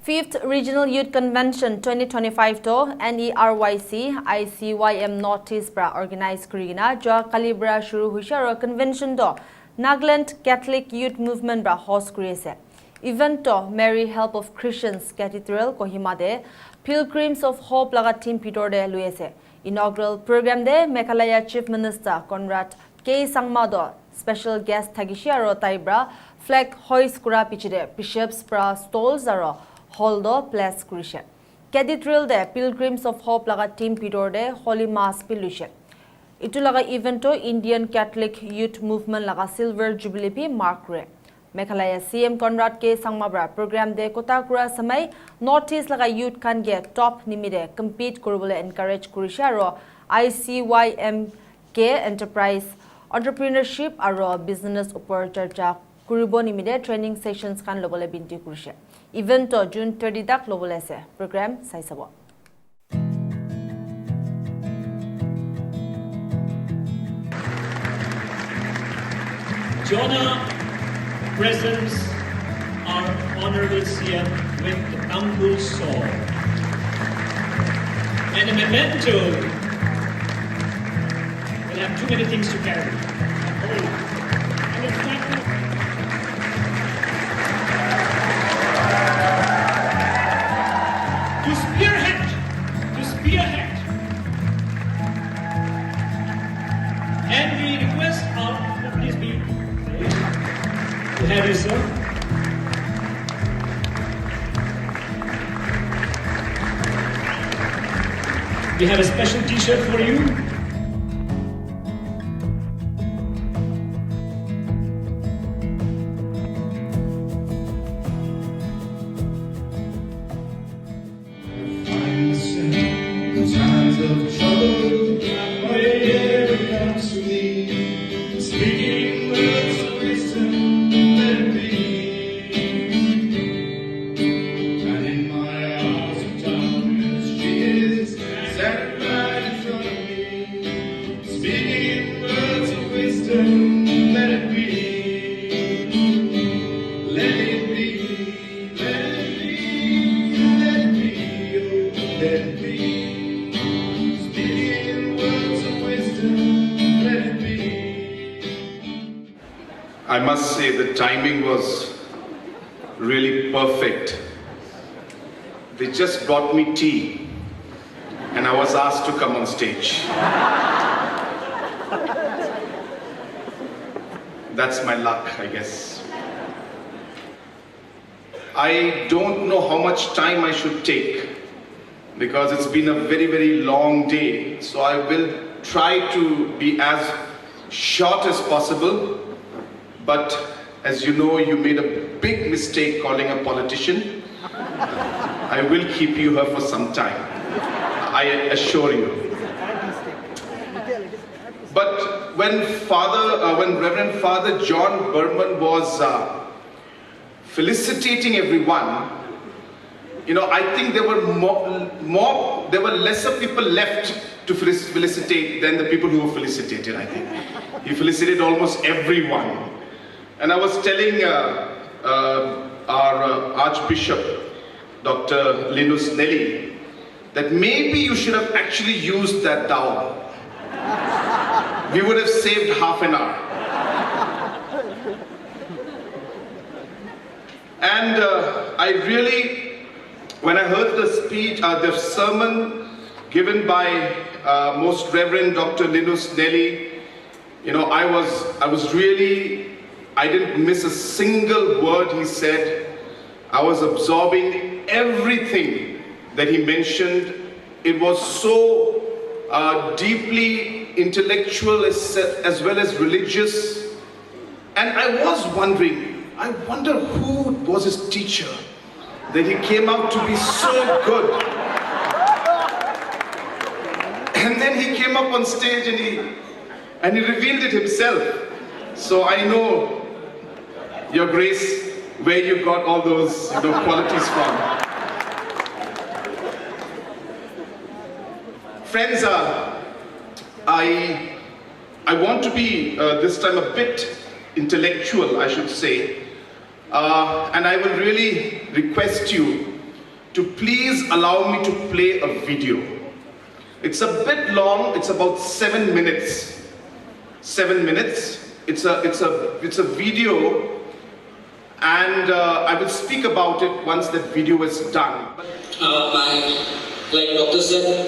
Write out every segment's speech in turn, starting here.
5th Regional Youth Convention 2025 to NERYC ICYM Northeast pra organize kurina jo kalibra shuru huisha convention do Nagaland Catholic Youth Movement bra host kuriase. Event to Mary Help of Christians Cathedral Kohima de Pilgrims of Hope laga team pitor de luese. Inaugural program de Meghalaya Chief Minister Conrad Sangma do special guest thagishi aro taibra flag hoist kura pichide bishops pra stalls aro Holdo Place Kurisha. Cathedral de Pilgrims of Hope laga team pitor de Holy Mass pilushe. Itu laga event to Indian Catholic Youth Movement laga Silver Jubilee pi mark re. Meghalaya CM Conrad Sangma bra program de Kotakura samai Northeast laga youth kan ge top nimide compete korubole encourage kurisha ro ICYM enterprise entrepreneurship aro business upor charcha kuribo nimide training sessions kan lobole binti kurisha. Event to June 30 dak lobole ase program sai sabo. Jonah presents our Honorable CM with the Humble Soul. And a memento will have too many things to carry. To spearhead. And we request our, please be to have you, sir. We have a special t-shirt for you. In times of trouble, whenever it comes to me, speaking words of wisdom, let it be. And in my hours of darkness, she is sat right in front of me, speaking words of wisdom, let it be. Let it be, let it be, let it be, oh, let it be. I must say the timing was really perfect. They just brought me tea and I was asked to come on stage. That's my luck, I guess. I don't know how much time I should take because it's been a very, very long day. So I will try to be as short as possible. But as you know, you made a big mistake calling a politician. I will keep you here for some time, I assure you. But when Reverend Father John Berman was felicitating everyone, you know, I think there were lesser people left to felicitate than the people who were felicitated, I think. He felicitated almost everyone. And I was telling our Archbishop, Dr. Linus Nelly, that maybe you should have actually used that dowel. We would have saved half an hour. And I really, when I heard the speech, the sermon given by Most Reverend Dr. Linus Nelly, you know, I didn't miss a single word he said. I was absorbing everything that he mentioned. It was so deeply intellectual as well as religious. And I was wondering, I wonder who was his teacher that he came out to be so good. And then he came up on stage and he revealed it himself. So I know, Your Grace, where you got all those qualities from. Friends, I want to be this time a bit intellectual, I should say. And I will really request you to please allow me to play a video. It's a bit long, it's about 7 minutes. 7 minutes. It's a video, and I will speak about it once that video is done. Like doctor said,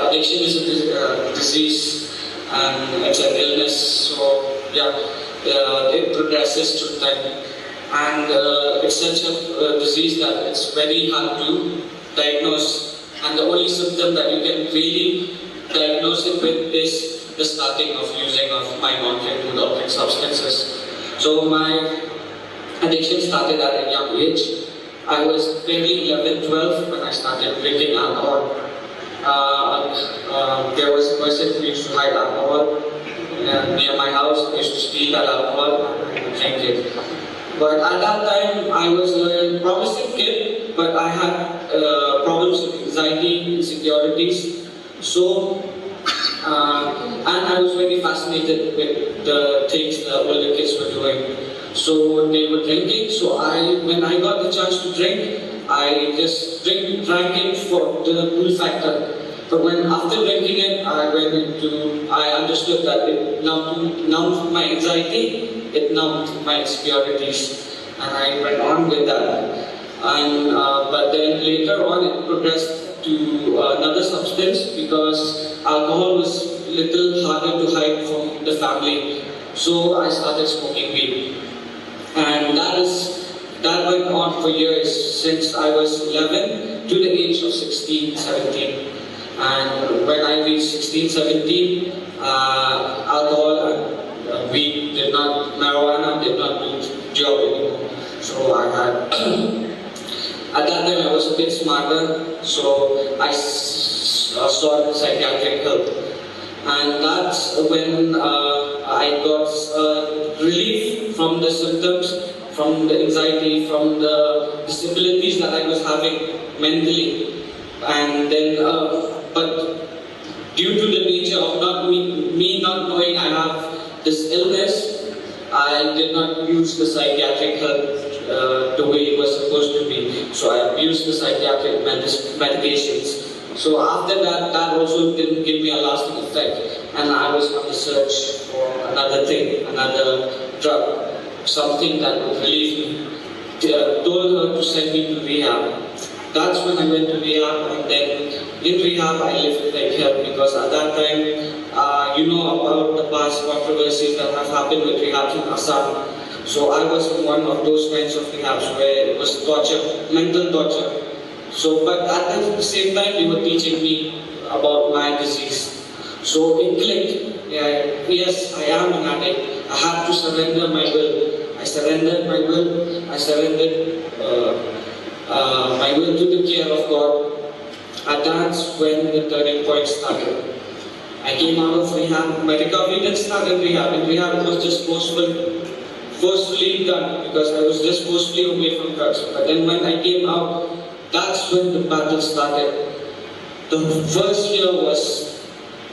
addiction is a disease and it's an illness. So yeah, it progresses through time, and it's such a disease that it's very hard to diagnose. And the only symptom that you can really diagnose it with is the starting of using of my non-controlled substances. So my addiction started at a young age. I was barely 11, 12 when I started drinking alcohol. There was a person who used to hide alcohol near my house. He used to steal that alcohol and drink it. But at that time, I was a promising kid, but I had problems with anxiety, insecurities. So, and I was very fascinated with the things the older kids were doing. So they were drinking, so when I got the chance to drink, I just drank it for the cool factor. But after drinking it, I understood that it numbed my anxiety, it numbed my insecurities, and I went on with that. And but then later on, it progressed to another substance because alcohol was a little harder to hide from the family. So I started smoking weed. And that went on for years, since I was 11 to the age of 16, 17. And when I reached 16, 17, alcohol and weed marijuana did not do job anymore. So I had, at that time I was a bit smarter, so I sought psychiatric help. And that's when I got relief from the symptoms, from the anxiety, from the disabilities that I was having mentally. And then, but due to the nature of me not knowing I have this illness, I did not use the psychiatric help the way it was supposed to be. So I abused the psychiatric medications. So after that, that also didn't give me a lasting effect, and I was on the search for another thing, another drug, something that would relieve me. Told her to send me to rehab. That's when I went to rehab, and then in rehab I lived like hell, because at that time, you know about the past controversies that have happened with rehabs in Assam. So I was in one of those kinds of rehabs where it was torture, mental torture. So, but at the same time, they were teaching me about my disease. So it clicked. Yeah, yes, I am an addict. I had to surrender my will. I surrendered my will. I surrendered my will to the care of God. And that's when the turning point started. I came out of rehab. My recovery didn't start in rehab. In rehab, it was just forcefully done, because I was just forcefully away from drugs. But then when I came out, that's when the battle started. The first year was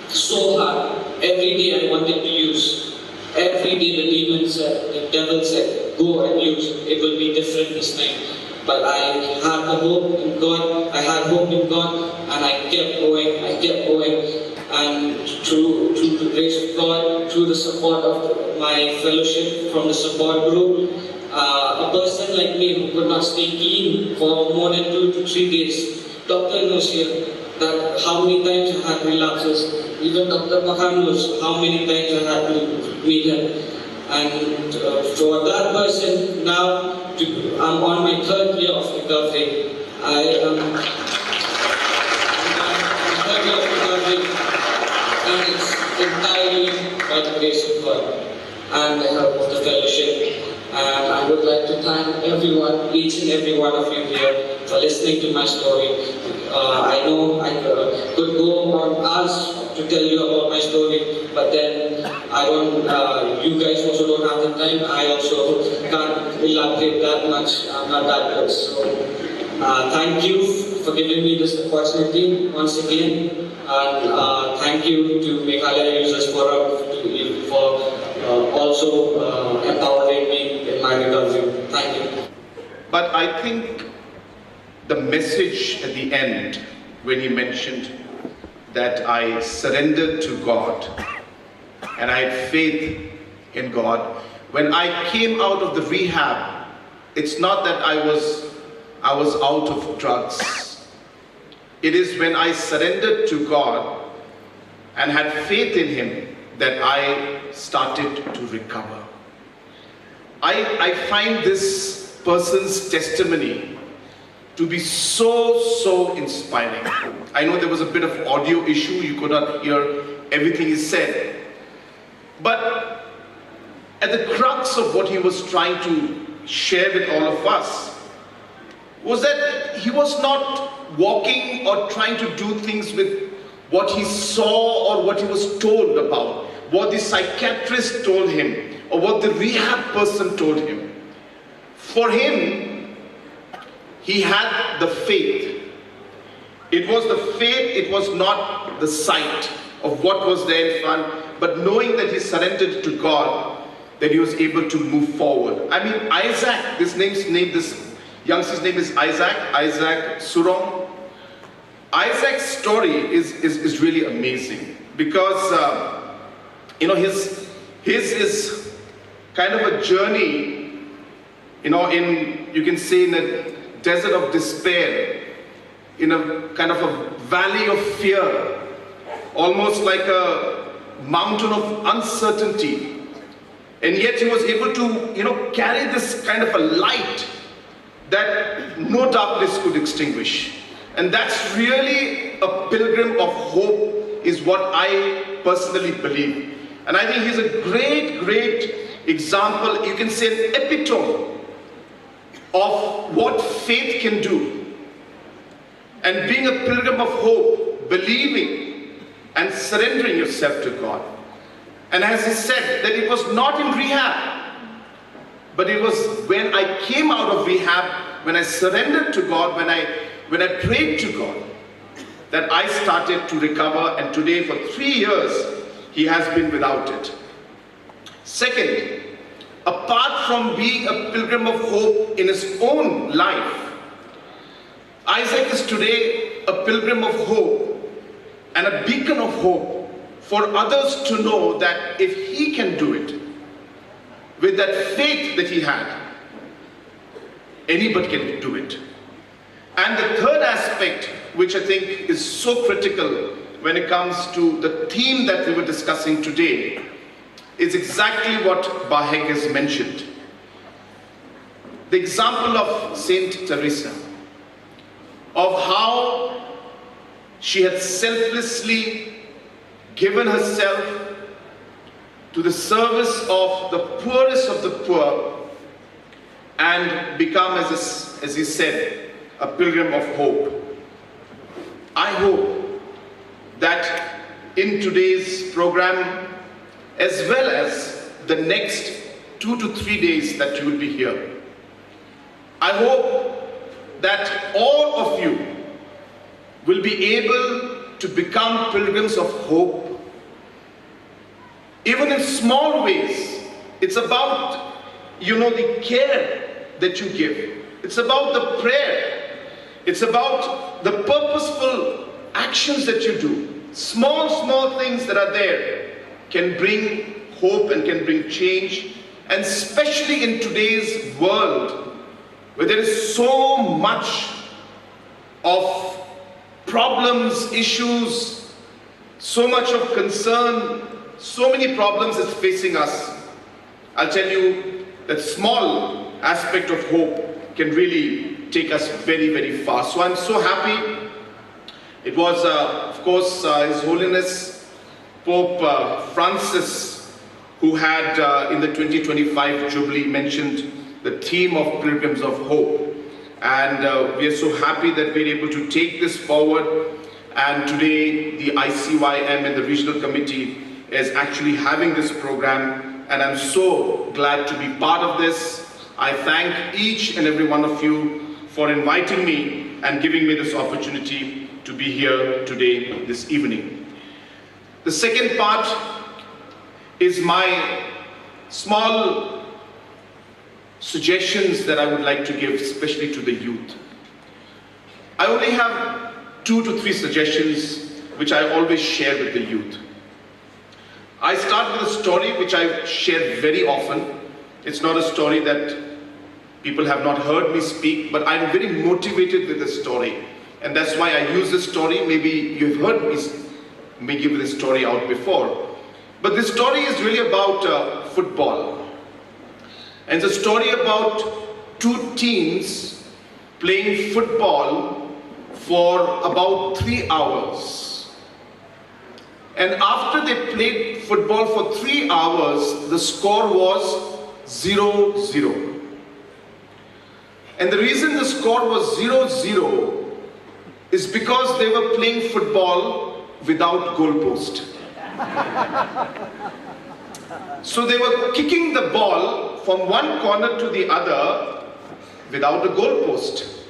so hard. Every day I wanted to use. Every day the demon said, the devil said, go and use. It will be different this time. But I had the hope in God. I had hope in God, and I kept going. I kept going. And through the grace of God, through the support of my fellowship from the support group, a person like me who could not stay clean for more than 2 to 3 days. Doctor knows here that how many times I had relapses. Even Dr. Pakhan knows how many times I had to meet him. And for that person, now I'm on my 3rd year of recovery. I am on my 3rd year of recovery, and it's entirely by the grace of God and the help of the fellowship. And I would like to thank everyone, each and every one of you here, for listening to my story. I know I could go on hours to tell you about my story, but then you guys also don't have the time. I also can't elaborate that much. I'm not that good. So thank you for giving me this opportunity once again. And thank you to Meghalaya Users Forum for also empowering me in my recovery. Thank you. But I think the message at the end when he mentioned that I surrendered to God and I had faith in God. When I came out of the rehab, it's not that I was out of drugs. It is when I surrendered to God and had faith in Him that I started to recover. I find this person's testimony to be so inspiring. I know there was a bit of audio issue, you could not hear everything he said. But at the crux of what he was trying to share with all of us was that he was not walking or trying to do things with what he saw or what he was told about, what the psychiatrist told him or what the rehab person told him. For him, he had the faith. It was the faith, it was not the sight of what was there in front, but knowing that he surrendered to God, that he was able to move forward. I mean, Isaac, this youngster's name is Isaac Surong. Isaac's story is really amazing because, his is kind of a journey, you can say in a desert of despair, in a kind of a valley of fear, almost like a mountain of uncertainty. And yet he was able to, carry this kind of a light that no darkness could extinguish. And that's really a pilgrim of hope, is what I personally believe. And I think he's a great example, you can say an epitome of what faith can do. And being a pilgrim of hope, believing and surrendering yourself to God. And as he said, that it was not in rehab, but it was when I came out of rehab, when I surrendered to God, when I prayed to God, that I started to recover, and today for 3 years, he has been without it. Second, apart from being a pilgrim of hope in his own life, Isaac is today a pilgrim of hope and a beacon of hope for others to know that if he can do it, with that faith that he had, anybody can do it. And the third aspect, which I think is so critical when it comes to the theme that we were discussing today, is exactly what Bahek has mentioned. The example of Saint Teresa, of how she had selflessly given herself to the service of the poorest of the poor and become, as he said, a pilgrim of hope. I hope that in today's program, as well as the next 2 to 3 days that you will be here, I hope that all of you will be able to become pilgrims of hope. Even in small ways, it's about, the care that you give. It's about the prayer. It's about the purposeful actions that you do. Small things that are there can bring hope and can bring change. And especially in today's world, where there is so much of problems, issues, so much of concern, so many problems is facing us. I'll tell you that small aspect of hope can really take us very far. So I'm so happy. It was, of course, His Holiness Pope Francis, who had in the 2025 Jubilee mentioned the theme of Pilgrims of Hope. And we are so happy that we're able to take this forward. And today the ICYM and the Regional Committee is actually having this program. And I'm so glad to be part of this. I thank each and every one of you for inviting me and giving me this opportunity to be here today, this evening. The second part is my small suggestions that I would like to give, especially to the youth. I only have 2 to 3 suggestions which I always share with the youth. I start with a story which I share very often. It's not a story that people have not heard me speak, but I'm very motivated with this story. And that's why I use this story. Maybe you've heard me give this story out before. But this story is really about football. And it's a story about 2 teams playing football for about 3 hours. And after they played football for 3 hours, the score was 0-0. And the reason the score was 0-0 is because they were playing football without goalpost. So they were kicking the ball from one corner to the other without a goalpost.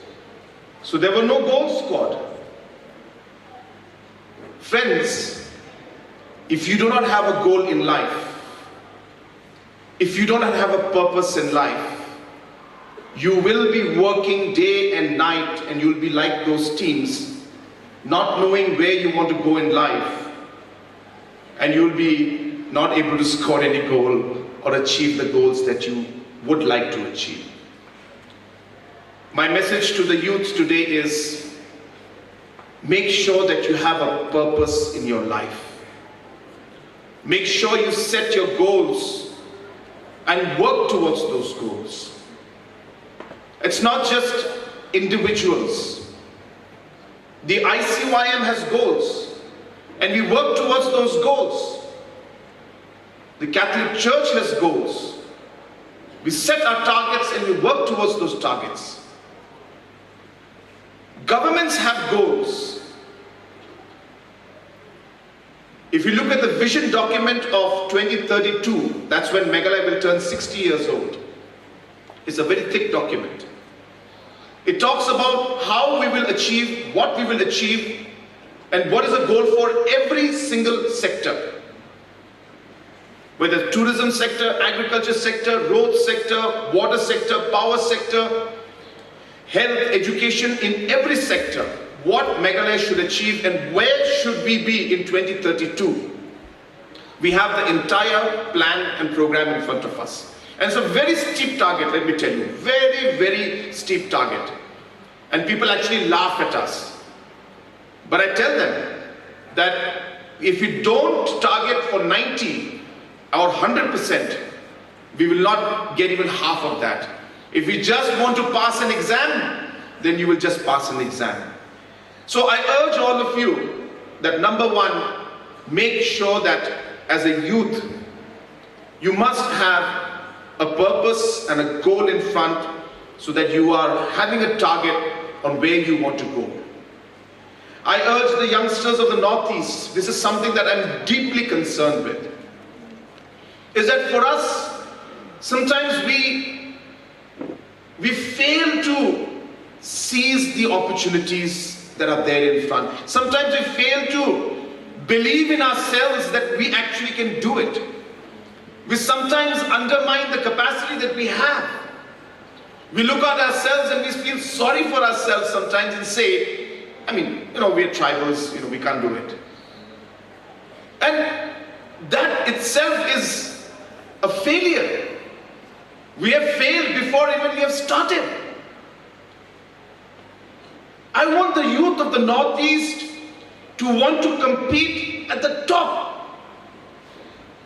So there were no goals scored. Friends, if you do not have a goal in life, if you do not have a purpose in life, you will be working day and night, and you'll be like those teams, not knowing where you want to go in life, and you'll be not able to score any goal or achieve the goals that you would like to achieve. My message to the youth today is, make sure that you have a purpose in your life. Make sure you set your goals and work towards those goals. It's not just individuals. The ICYM has goals, and we work towards those goals. The Catholic Church has goals. We set our targets and we work towards those targets. Governments have goals. If you look at the vision document of 2032, that's when Meghalaya will turn 60 years old. It's a very thick document. It talks about how we will achieve, what we will achieve, and what is a goal for every single sector. Whether tourism sector, agriculture sector, road sector, water sector, power sector, health, education, in every sector, what Meghalaya should achieve and where should we be in 2032. We have the entire plan and program in front of us. And it's a very steep target, let me tell you. Very, very steep target. And people actually laugh at us. But I tell them that if we don't target for 90 or 100%, we will not get even half of that. If we just want to pass an exam, then you will just pass an exam. So I urge all of you that, number one, make sure that as a youth, you must have a purpose and a goal in front so that you are having a target on where you want to go. I urge the youngsters of the Northeast, this is something that I'm deeply concerned with, is that for us, sometimes we fail to seize the opportunities that are there in front. Sometimes we fail to believe in ourselves that we actually can do it. We sometimes undermine the capacity that we have. We look at ourselves and we feel sorry for ourselves sometimes and say, we're tribals, we can't do it. And that itself is a failure. We have failed before even we have started. I want the youth of the Northeast to want to compete at the top.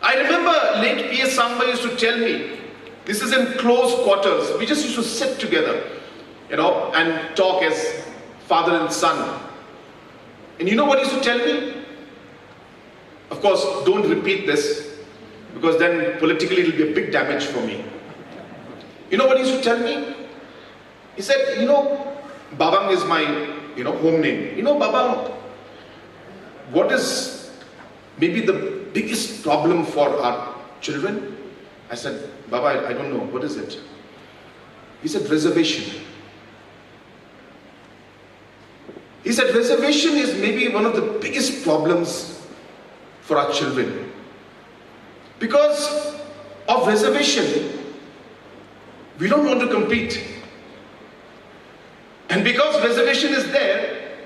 I remember late P.S. Sangma used to tell me, this is in close quarters, we just used to sit together, and talk as father and son. And you know what he used to tell me? Of course, don't repeat this, because then politically it will be a big damage for me. You know what he used to tell me? He said, Babang is my, home name. Babang, what is maybe the biggest problem for our children? I said, Baba, I don't know. What is it? He said, reservation. He said, reservation is maybe one of the biggest problems for our children. Because of reservation, we don't want to compete. And because reservation is there,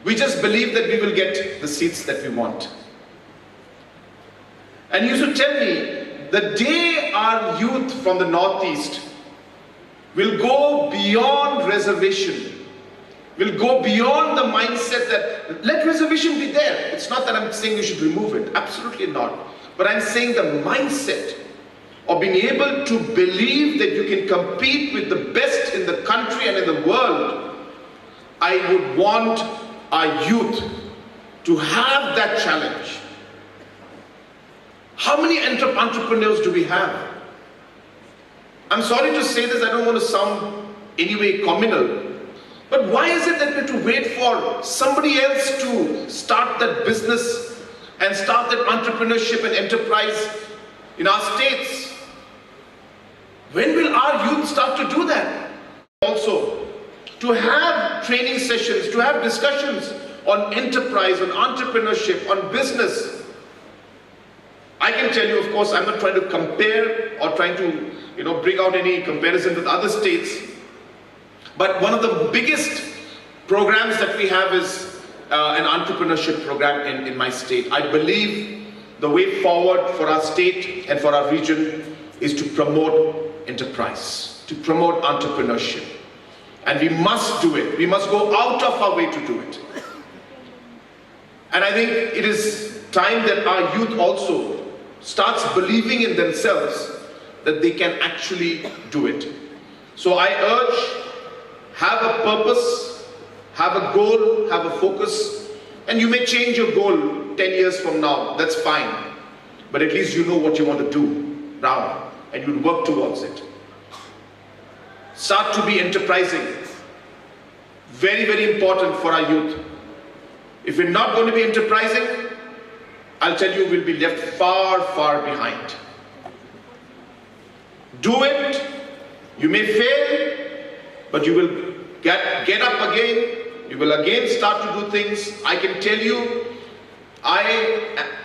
we just believe that we will get the seats that we want. And he used to tell me, the day our youth from the Northeast will go beyond reservation, will go beyond the mindset that let reservation be there. It's not that I'm saying you should remove it, absolutely not. But I'm saying the mindset of being able to believe that you can compete with the best in the country and in the world. I would want our youth to have that challenge. How many entrepreneurs do we have? I'm sorry to say this, I don't want to sound anyway communal, but why is it that we have to wait for somebody else to start that business and start that entrepreneurship and enterprise in our states? When will our youth start to do that? Also, to have training sessions, to have discussions on enterprise, on entrepreneurship, on business. I can tell you, of course, I'm not trying to compare or trying to, bring out any comparison with other states. But one of the biggest programs that we have is an entrepreneurship program in my state. I believe the way forward for our state and for our region is to promote enterprise, to promote entrepreneurship. And we must do it. We must go out of our way to do it. And I think it is time that our youth also starts believing in themselves that they can actually do it. So I urge, have a purpose, have a goal, have a focus, and you may change your goal 10 years from now, that's fine. But at least you know what you want to do now, and you'll work towards it. Start to be enterprising. Very, very important for our youth. If we're not going to be enterprising, I'll tell you, we'll be left far, far behind. Do it. You may fail, but you will get up again. You will again start to do things. I can tell you, I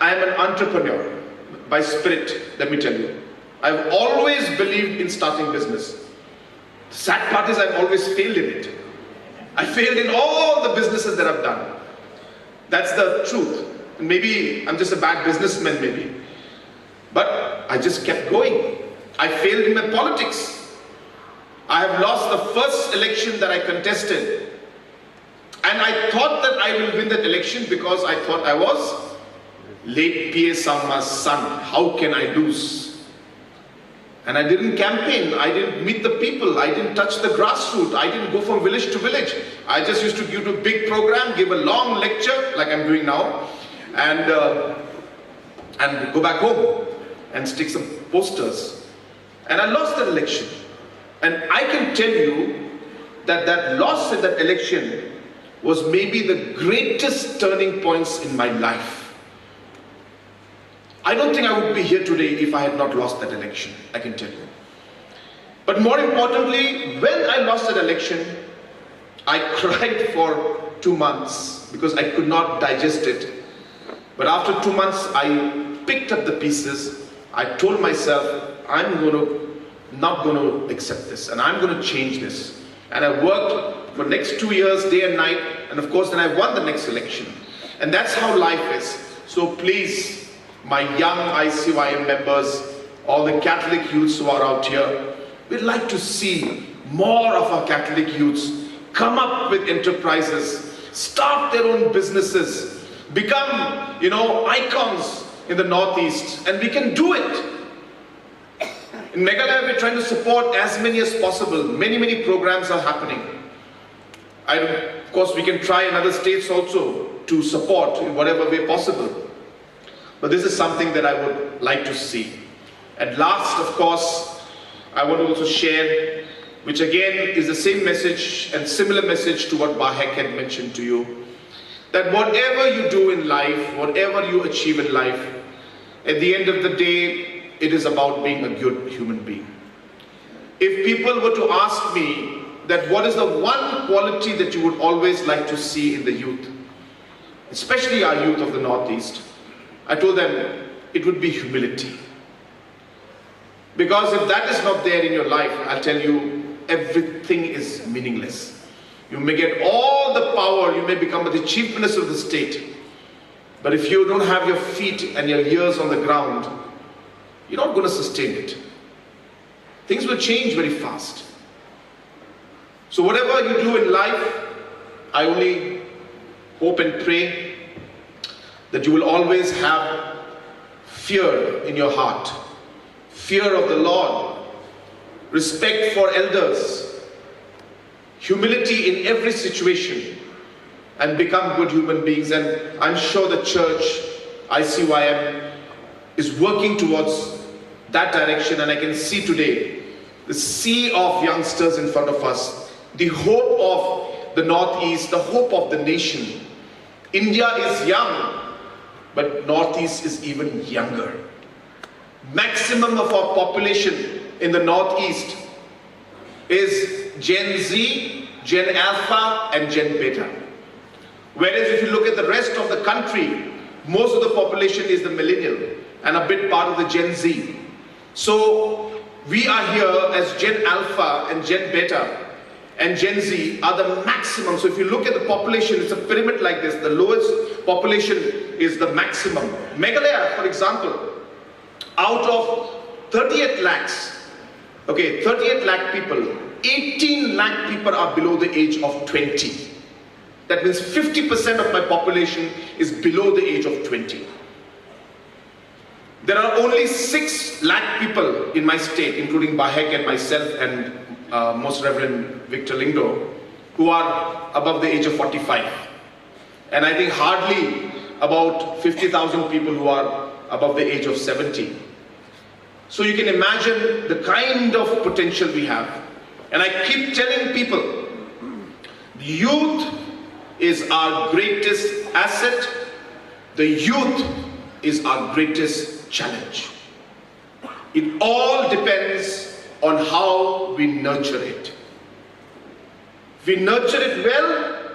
am an entrepreneur by spirit, let me tell you. I've always believed in starting business. The sad part is I've always failed in it. I failed in all the businesses that I've done. That's the truth. Maybe I'm just a bad businessman, maybe. But I just kept going. I failed in my politics. I have lost the first election that I contested. And I thought that I will win that election because I thought I was late P.A. Samma's son. How can I lose? And I didn't campaign. I didn't meet the people. I didn't touch the grassroots. I didn't go from village to village. I just used to give a big program, give a long lecture like I'm doing now, and go back home and stick some posters. And I lost that election. And I can tell you that that loss in that election was maybe the greatest turning points in my life. I don't think I would be here today if I had not lost that election, I can tell you. But more importantly, when I lost that election, I cried for 2 months because I could not digest it. But after 2 months, I picked up the pieces. I told myself, I'm not going to accept this, and I'm going to change this. And I worked for next 2 years, day and night, and of course then I won the next election. And that's how life is. So please, my young ICYM members, all the Catholic youths who are out here, we'd like to see more of our Catholic youths come up with enterprises, start their own businesses, become, icons in the Northeast, and we can do it. In Meghalaya, we're trying to support as many as possible. Many, many programs are happening. Of course, we can try in other states also to support in whatever way possible. But this is something that I would like to see. And last, of course, I want to also share, which again is the same message and similar message to what Bahek had mentioned to you, that whatever you do in life, whatever you achieve in life, at the end of the day, it is about being a good human being. If people were to ask me that what is the one quality that you would always like to see in the youth, especially our youth of the Northeast, I told them it would be humility. Because if that is not there in your life, I'll tell you, everything is meaningless. You may get all the power, you may become the chief minister of the state, but if you don't have your feet and your ears on the ground, you're not going to sustain it. Things will change very fast. So whatever you do in life, I only hope and pray that you will always have fear in your heart, fear of the Lord, respect for elders, humility in every situation, and become good human beings. And I'm sure the church, ICYM, is working towards that direction, and I can see today the sea of youngsters in front of us, the hope of the Northeast, the hope of the nation. India is young, but Northeast is even younger. Maximum of our population in the Northeast is Gen Z, Gen Alpha, and Gen Beta. Whereas if you look at the rest of the country, most of the population is the millennial and a bit part of the Gen Z. So we are here as Gen Alpha and Gen Beta, and Gen Z are the maximum. So if you look at the population, it's a pyramid like this. The lowest population is the maximum. Meghalaya, for example, out of 38 lakhs, okay, 38 lakh people, 18 lakh people are below the age of 20. That means 50% of my population is below the age of 20. There are only 6 lakh people in my state, including Bahek and myself and Most Reverend Victor Lingdo, who are above the age of 45. And I think hardly about 50,000 people who are above the age of 70. So you can imagine the kind of potential we have. And I keep telling people, youth is our greatest asset. The youth is our greatest challenge. It all depends on how we nurture it. If we nurture it well,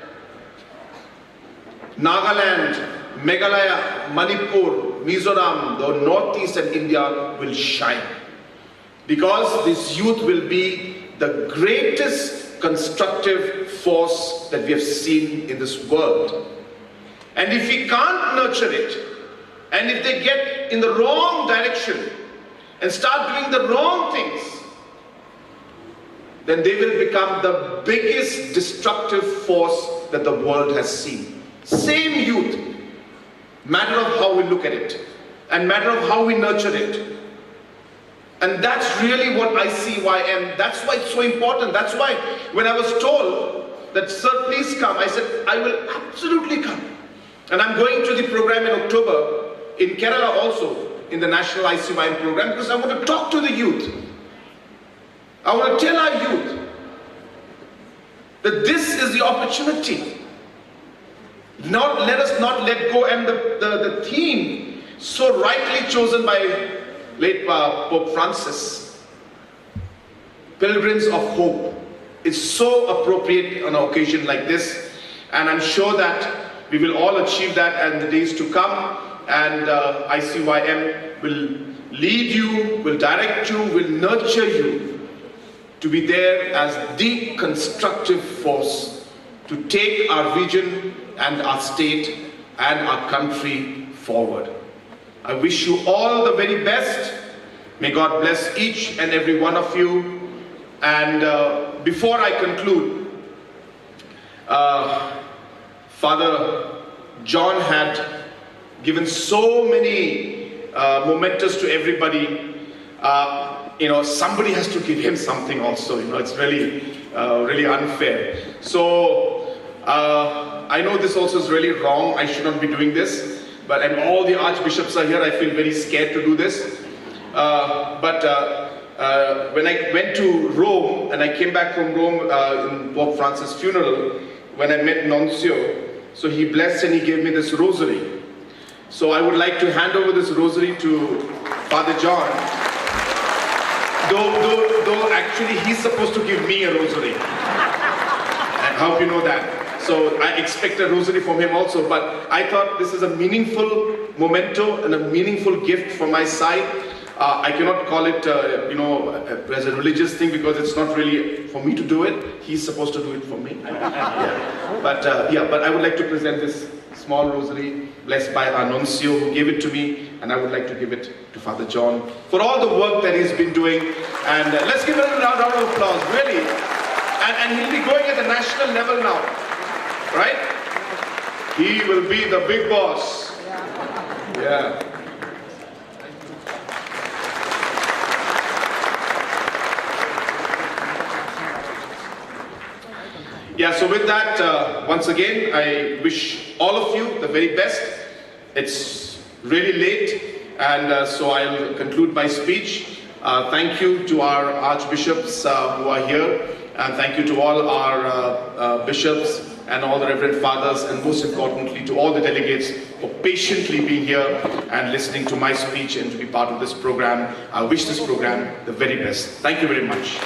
Nagaland, Meghalaya, Manipur, Mizoram, the Northeast and India will shine. Because this youth will be the greatest constructive force that we have seen in this world. And if we can't nurture it, and if they get in the wrong direction and start doing the wrong things, then they will become the biggest destructive force that the world has seen. Same youth, matter of how we look at it, and matter of how we nurture it. And that's really what ICYM, that's why it's so important. That's why when I was told that, sir, please come, I said, I will absolutely come. And I'm going to the program in October in Kerala also, in the National ICYM program, because I want to talk to the youth. I want to tell our youth that this is the opportunity. Let us not let go. And the theme, so rightly chosen by late Pope Francis, Pilgrims of Hope, is so appropriate on an occasion like this. And I'm sure that we will all achieve that in the days to come. And ICYM will lead you, will direct you, will nurture you to be there as the constructive force to take our region and our state and our country forward. I wish you all the very best. May God bless each and every one of you. And before I conclude, Father John had given so many mementos to everybody. Somebody has to give him something also. It's really, really unfair. So I know this also is really wrong. I should not be doing this. And all the archbishops are here. I feel very scared to do this. When I went to Rome and I came back from Rome in Pope Francis' funeral, when I met Nuncio, so he blessed and he gave me this rosary. So I would like to hand over this rosary to Father John. Though actually he's supposed to give me a rosary. I hope you know that. So I expect a rosary from him also. But I thought this is a meaningful memento and a meaningful gift from my side. I cannot call it, as a religious thing because it's not really for me to do it. He's supposed to do it for me. Yeah. But I would like to present this small rosary blessed by our nuncio who gave it to me, and I would like to give it to Father John for all the work that he's been doing. And let's give him a round of applause, really. And he'll be going at the national level now, right? He will be the big boss. Yeah. Yeah, so with that, once again, I wish all of you the very best. It's really late, and so I'll conclude my speech. Thank you to our archbishops who are here, and thank you to all our bishops and all the reverend fathers, and most importantly to all the delegates for patiently being here and listening to my speech and to be part of this program. I wish this program the very best. Thank you very much.